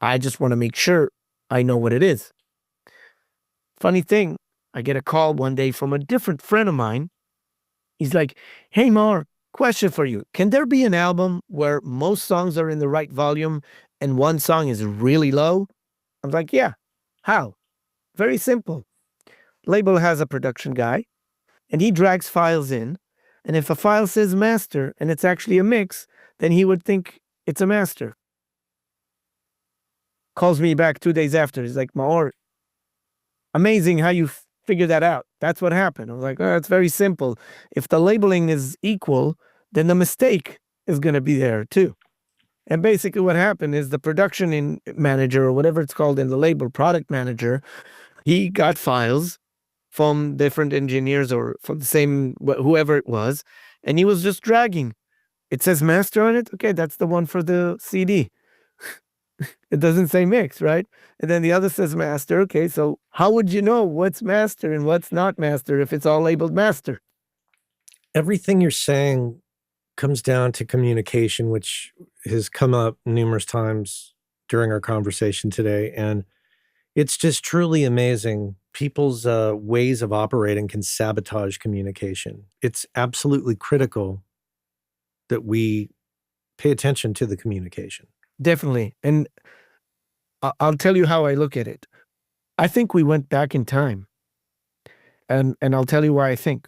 I just want to make sure I know what it is. Funny thing, I get a call one day from a different friend of mine. He's like, hey, Maor, question for you. Can there be an album where most songs are in the right volume and one song is really low? I'm like, yeah. How? Very simple. Label has a production guy and he drags files in. And if a file says master and it's actually a mix, then he would think it's a master. Calls me back 2 days after. He's like, Maor, amazing how you figured that out. That's what happened. I was like, oh, it's very simple. If the labeling is equal, then the mistake is going to be there too. And basically what happened is the production manager, or whatever it's called in the label, product manager, he got files from different engineers or from the same, whoever it was, and he was just dragging. It says master on it. Okay, that's the one for the CD. It doesn't say mix, right? And then the other says master. Okay, so how would you know what's master and what's not master if it's all labeled master? Everything you're saying comes down to communication, which has come up numerous times during our conversation today. And it's just truly amazing. People's ways of operating can sabotage communication. It's absolutely critical that we pay attention to the communication. Definitely. And I'll tell you how I look at it. I think we went back in time. And I'll tell you why I think.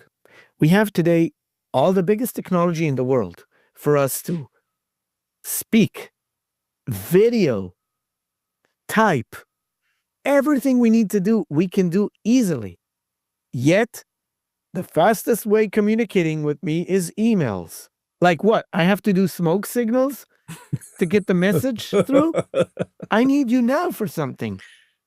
We have today all the biggest technology in the world for us to speak, video, type. Everything we need to do, we can do easily. Yet, the fastest way communicating with me is emails. Like what? I have to do smoke signals to get the message through. I need you now for something.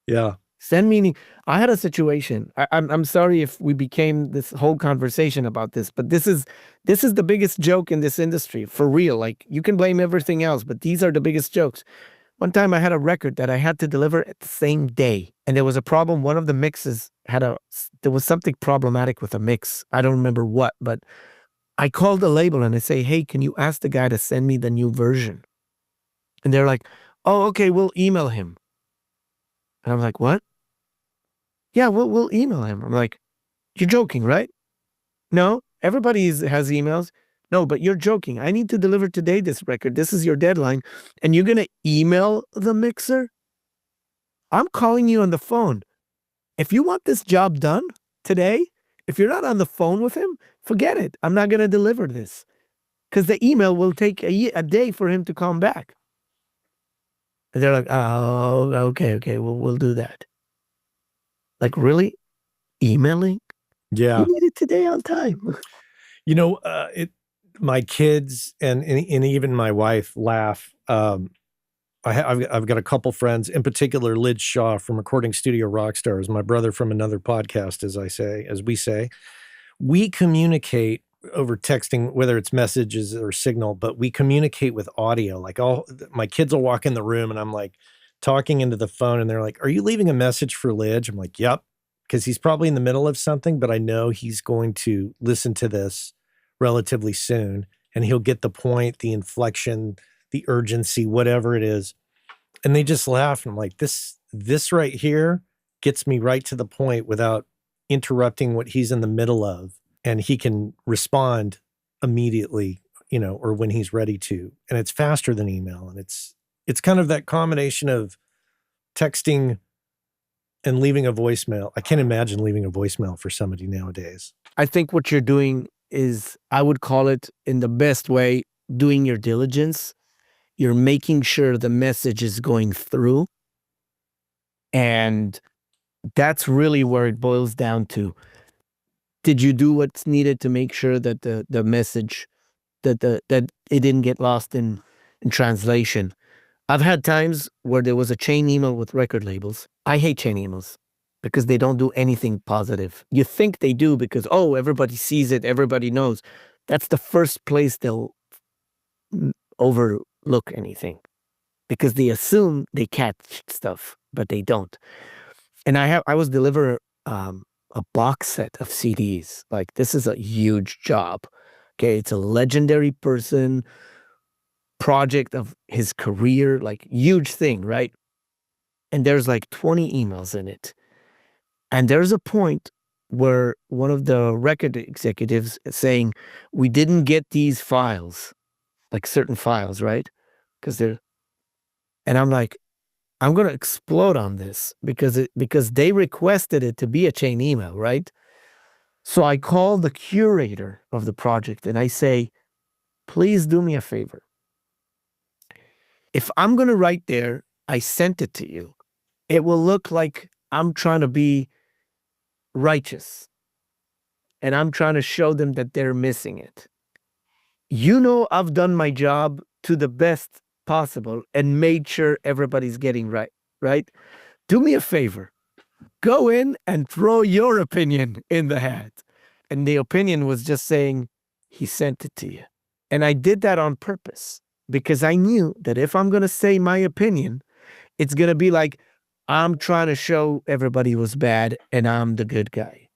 Yeah. Send me. I had a situation. I'm sorry if we became this whole conversation about this, but this is the biggest joke in this industry for real. Like, you can blame everything else, but these are the biggest jokes. One time I had a record that I had to deliver at the same day, and there was a problem. One of the mixes there was something problematic with a mix. I don't remember what, but I called the label and I say, hey, can you ask the guy to send me the new version? And they're like, oh, okay, we'll email him. And I'm like, what? Yeah, we'll email him. I'm like, you're joking, right? No, everybody has emails. No, but you're joking. I need to deliver today this record. This is your deadline. And you're going to email the mixer? I'm calling you on the phone. If you want this job done today, if you're not on the phone with him, forget it. I'm not going to deliver this. Because the email will take a day for him to come back. And they're like, oh, okay, we'll do that. Like, really? Emailing? Yeah. You need it today on time. You know, my kids and even my wife laugh. I've got a couple friends, in particular, Lid Shaw from Recording Studio Rockstars, my brother from another podcast, as we say. We communicate over texting, whether it's messages or signal, but we communicate with audio. Like, my kids will walk in the room and I'm like talking into the phone and they're like, are you leaving a message for Lidge? I'm like, yep. Because he's probably in the middle of something, but I know he's going to listen to this relatively soon and he'll get the point, the inflection, the urgency, whatever it is. And they just laugh. And I'm like, this right here gets me right to the point without interrupting what he's in the middle of. And he can respond immediately, or when he's ready to. And it's faster than email. And it's kind of that combination of texting and leaving a voicemail. I can't imagine leaving a voicemail for somebody nowadays. I think what you're doing is, I would call it, in the best way, doing your diligence. You're making sure the message is going through. And that's really where it boils down to. Did you do what's needed to make sure that the message, that it didn't get lost in translation? I've had times where there was a chain email with record labels. I hate chain emails because they don't do anything positive. You think they do because, everybody sees it, everybody knows. That's the first place they'll overlook anything, because they assume they catch stuff, but they don't. And I was delivering a box set of CDs. Like, this is a huge job. Okay, it's a legendary person, project of his career, like, huge thing, right? And there's like 20 emails in it. And there's a point where one of the record executives is saying, we didn't get these files, like certain files, right? And I'm like, I'm going to explode on this because they requested it to be a chain email, right? So I call the curator of the project and I say, please do me a favor. If I'm going to write there, I sent it to you, it will look like I'm trying to be righteous and I'm trying to show them that they're missing it. I've done my job to the best possible and made sure everybody's getting right? Do me a favor. Go in and throw your opinion in the hat. And the opinion was just saying, he sent it to you. And I did that on purpose because I knew that if I'm going to say my opinion, it's going to be like, I'm trying to show everybody was bad and I'm the good guy.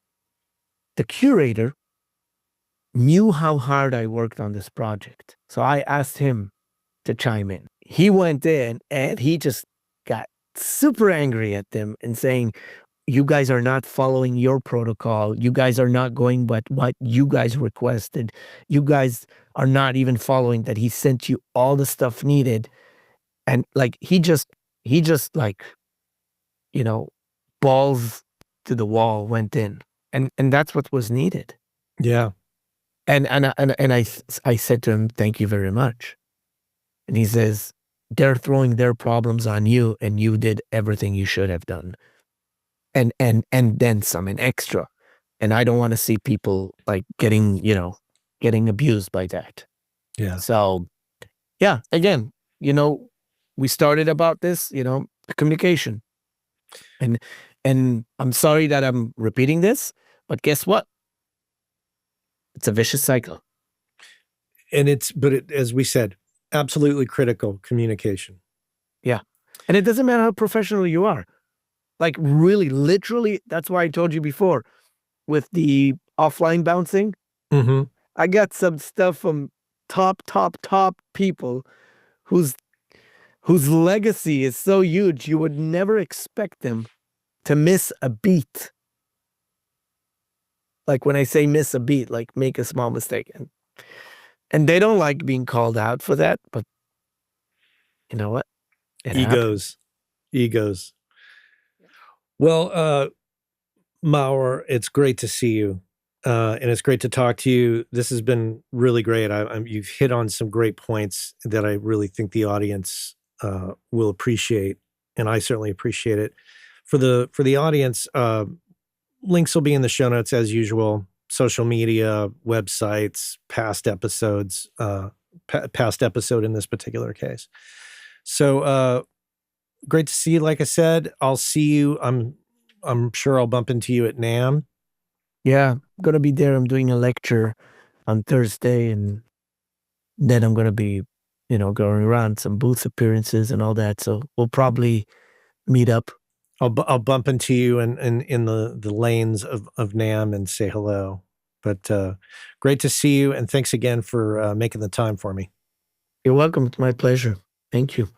The curator knew how hard I worked on this project. So I asked him to chime in. He went in and he just got super angry at them and saying, you guys are not following your protocol. You guys are not going by what you guys requested. You guys are not even following that. He sent you all the stuff needed. And like, he just like, balls to the wall went in. And that's what was needed. Yeah. And I said to him, thank you very much. And he says, they're throwing their problems on you and you did everything you should have done. And then some, and extra. And I don't want to see people like getting abused by that. Yeah. So yeah, again, we started about this, communication. And I'm sorry that I'm repeating this, but guess what? It's a vicious cycle. And as we said, absolutely critical communication. Yeah. And it doesn't matter how professional you are. Like really, literally, that's why I told you before with the offline bouncing. Mm-hmm. I got some stuff from top people whose legacy is so huge you would never expect them to miss a beat. Like when I say miss a beat, like make a small mistake. And they don't like being called out for that, but you know what? It happens. Egos. Well, Maor, it's great to see you. And it's great to talk to you. This has been really great. You've hit on some great points that I really think the audience will appreciate, and I certainly appreciate it. For the audience, links will be in the show notes as usual. Social media, websites, past episodes, past episode in this particular case. So great to see you. Like I said, I'll see you. I'm sure I'll bump into you at NAMM. Yeah, I'm gonna be there. I'm doing a lecture on Thursday, and then I'm gonna be, going around some booth appearances and all that. So we'll probably meet up. I'll bump into you in the lanes of NAMM and say hello. But great to see you, and thanks again for making the time for me. You're welcome. It's my pleasure. Thank you.